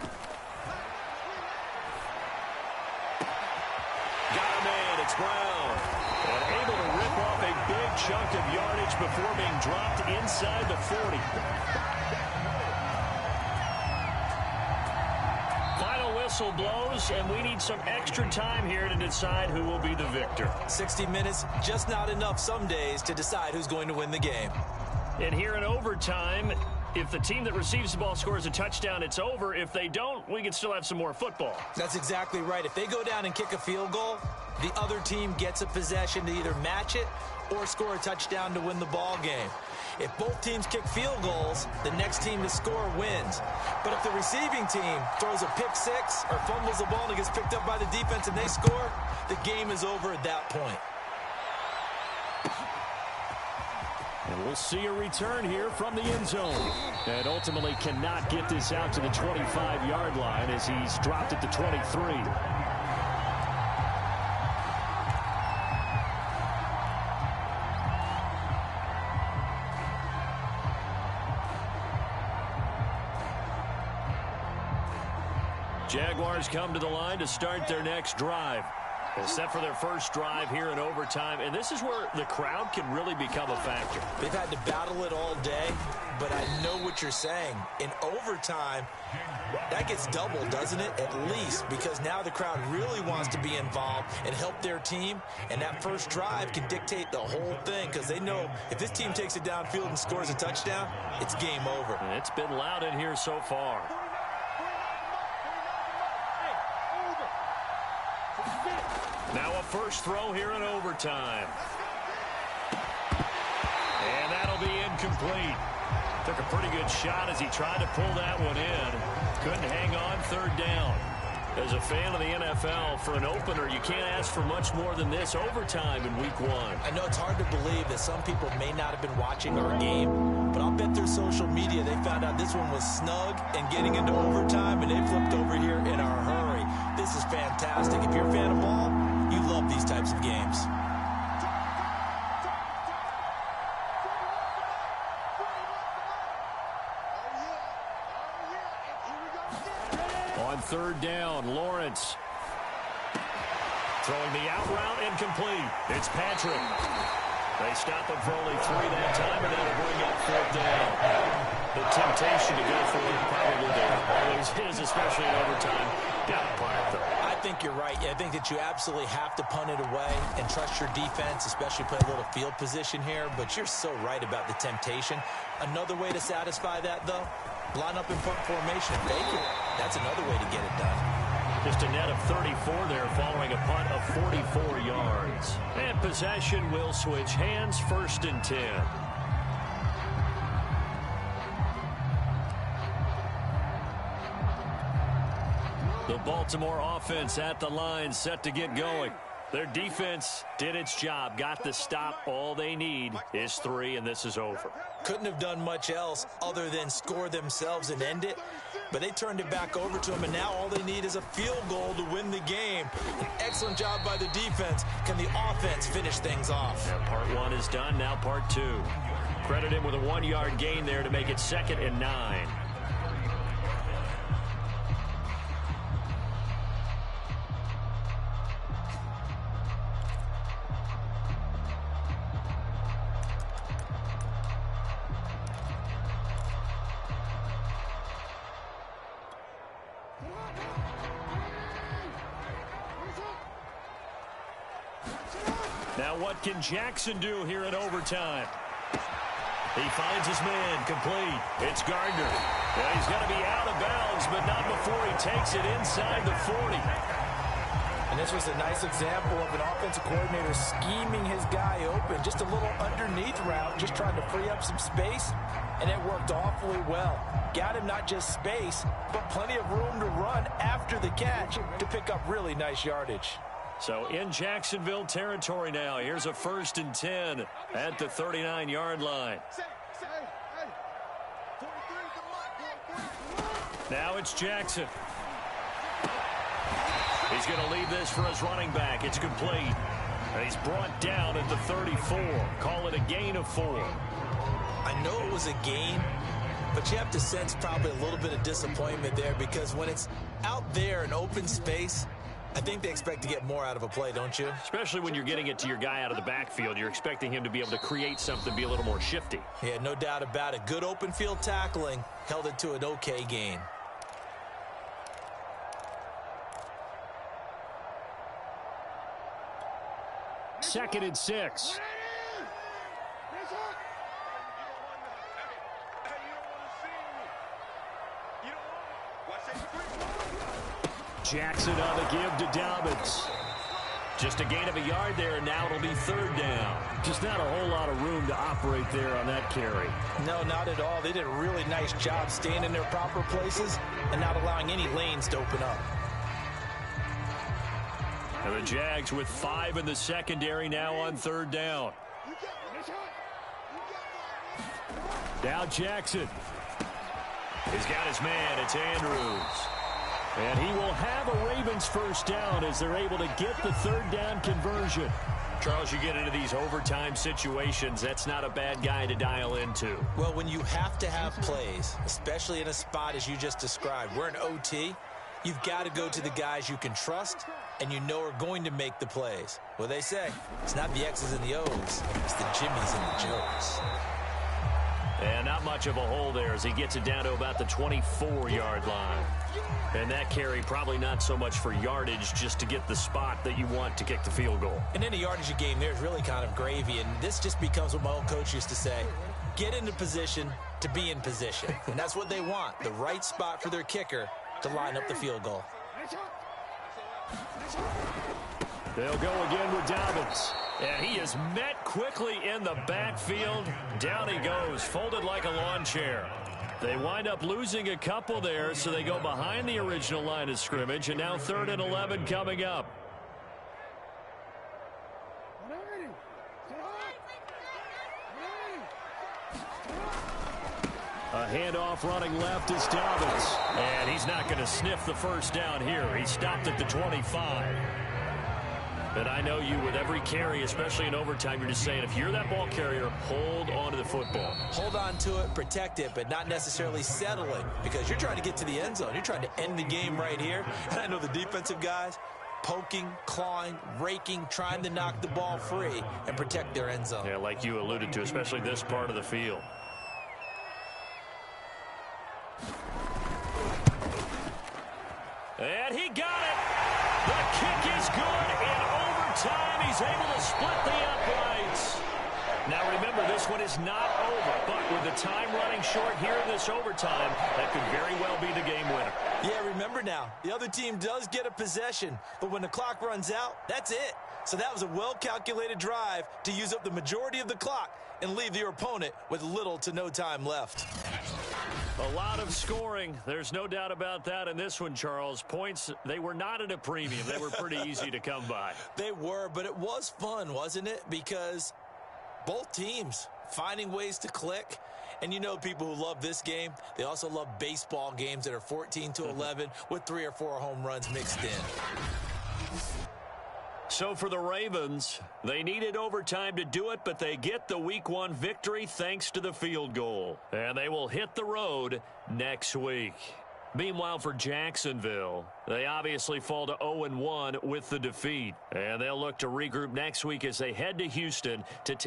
Got him in. It's Brown. And able to rip off a big chunk of yardage before being dropped inside the 40. Final whistle blows, and we need some extra time here to decide who will be the victor. 60 minutes, just not enough some days to decide who's going to win the game. And here in overtime, if the team that receives the ball scores a touchdown, it's over. If they don't, we can still have some more football. That's exactly right. If they go down and kick a field goal, the other team gets a possession to either match it or score a touchdown to win the ball game. If both teams kick field goals, the next team to score wins. But if the receiving team throws a pick six or fumbles the ball and it gets picked up by the defense and they score, the game is over at that point. And we'll see a return here from the end zone. And ultimately cannot get this out to the 25-yard line as he's dropped at the 23. Jaguars come to the line to start their next drive. They're set for their first drive here in overtime, and this is where the crowd can really become a factor. They've had to battle it all day, but I know what you're saying. In overtime, that gets doubled, doesn't it? At least, because now the crowd really wants to be involved and help their team, and that first drive can dictate the whole thing because they know if this team takes it downfield and scores a touchdown, it's game over. And it's been loud in here so far. Now a first throw here in overtime. And that'll be incomplete. Took a pretty good shot as he tried to pull that one in. Couldn't hang on 3rd down. As a fan of the NFL, for an opener, you can't ask for much more than this overtime in week 1. I know it's hard to believe that some people may not have been watching our game, but I'll bet through social media they found out this one was snug and getting into overtime, and they flipped over here in a hurry. This is fantastic. If you're a fan of ball, you love these types of games. On 3rd down, Lawrence. Throwing the out route, incomplete. It's Patrick. They stop him for only 3 that time, and that'll bring up 4th down. The temptation to go for it probably there always is, especially in overtime. Got to punt it, though. I think you're right. I think that you absolutely have to punt it away and trust your defense, especially play a little field position here. But you're so right about the temptation. Another way to satisfy that, though, line up in punt formation and fake it. That's another way to get it done. Just a net of 34 there following a punt of 44 yards. And possession will switch hands, 1st and 10. The Baltimore offense at the line, set to get going. Their defense did its job, got the stop. All they need is 3, and this is over. Couldn't have done much else other than score themselves and end it, but they turned it back over to them, and now all they need is a field goal to win the game. An excellent job by the defense. Can the offense finish things off? And part 1 is done, now part 2. Credit him with a 1-yard gain there to make it 2nd and 9. Now what can Jackson do here in overtime? He finds his man, complete. It's Gardner. Yeah, he's got to be out of bounds, but not before he takes it inside the 40. And this was a nice example of an offensive coordinator scheming his guy open. Just a little underneath route, just trying to free up some space, and it worked awfully well. Got him not just space, but plenty of room to run after the catch to pick up really nice yardage. So in Jacksonville territory now. Here's a 1st and 10 at the 39-yard line. Now it's Jackson. He's going to leave this for his running back. It's complete. And he's brought down at the 34. Call it a gain of 4. I know it was a gain, but you have to sense probably a little bit of disappointment there, because when it's out there in open space, I think they expect to get more out of a play, don't you? Especially when you're getting it to your guy out of the backfield. You're expecting him to be able to create something, be a little more shifty. Yeah, no doubt about it. Good open field tackling held it to an okay gain. Second and 6. Jackson on the give to Dobbins. Just a gain of a yard there, and now it'll be 3rd down. Just not a whole lot of room to operate there on that carry. No, not at all. They did a really nice job staying in their proper places and not allowing any lanes to open up. And the Jags with 5 in the secondary now on 3rd down. Now Jackson. He's got his man. It's Andrews. And he will have a Ravens 1st down as they're able to get the 3rd down conversion. Charles, you get into these overtime situations, that's not a bad guy to dial into. Well, when you have to have plays, especially in a spot as you just described, we're in OT, you've got to go to the guys you can trust and you know are going to make the plays. Well, they say it's not the X's and the O's, it's the Jimmies and the Joes. And not much of a hole there as he gets it down to about the 24-yard line. And that carry probably not so much for yardage, just to get the spot that you want to kick the field goal. And any yardage game there is really kind of gravy, and this just becomes what my old coach used to say, get into position to be in position. And that's what they want, the right spot for their kicker to line up the field goal. They'll go again with Dobbins. And he is met quickly in the backfield. Down he goes, folded like a lawn chair. They wind up losing a couple there, so they go behind the original line of scrimmage, and now 3rd and 11 coming up. A handoff running left is Dobbins. And he's not going to sniff the 1st down here. He stopped at the 25. But I know you, with every carry, especially in overtime, you're just saying, if you're that ball carrier, hold on to the football. Hold on to it, protect it, but not necessarily settling, because you're trying to get to the end zone. You're trying to end the game right here. And I know the defensive guys poking, clawing, raking, trying to knock the ball free and protect their end zone. Yeah, like you alluded to, especially this part of the field. And he got it. The kick is good. In overtime, he's able to split the uprights. Now remember, this one is not over, but with the time running short here in this overtime, that could very well be the game winner. Yeah, remember now, the other team does get a possession, but when the clock runs out, that's it. So that was a well-calculated drive to use up the majority of the clock and leave your opponent with little to no time left. A lot of scoring. There's no doubt about that in this one, Charles. Points, they were not at a premium. They were pretty easy to come by. They were, but it was fun, wasn't it? Because both teams finding ways to click. And you know, people who love this game, they also love baseball games that are 14-11 with 3 or 4 home runs mixed in. So for the Ravens, they needed overtime to do it, but they get the Week 1 victory thanks to the field goal. And they will hit the road next week. Meanwhile, for Jacksonville, they obviously fall to 0-1 with the defeat. And they'll look to regroup next week as they head to Houston to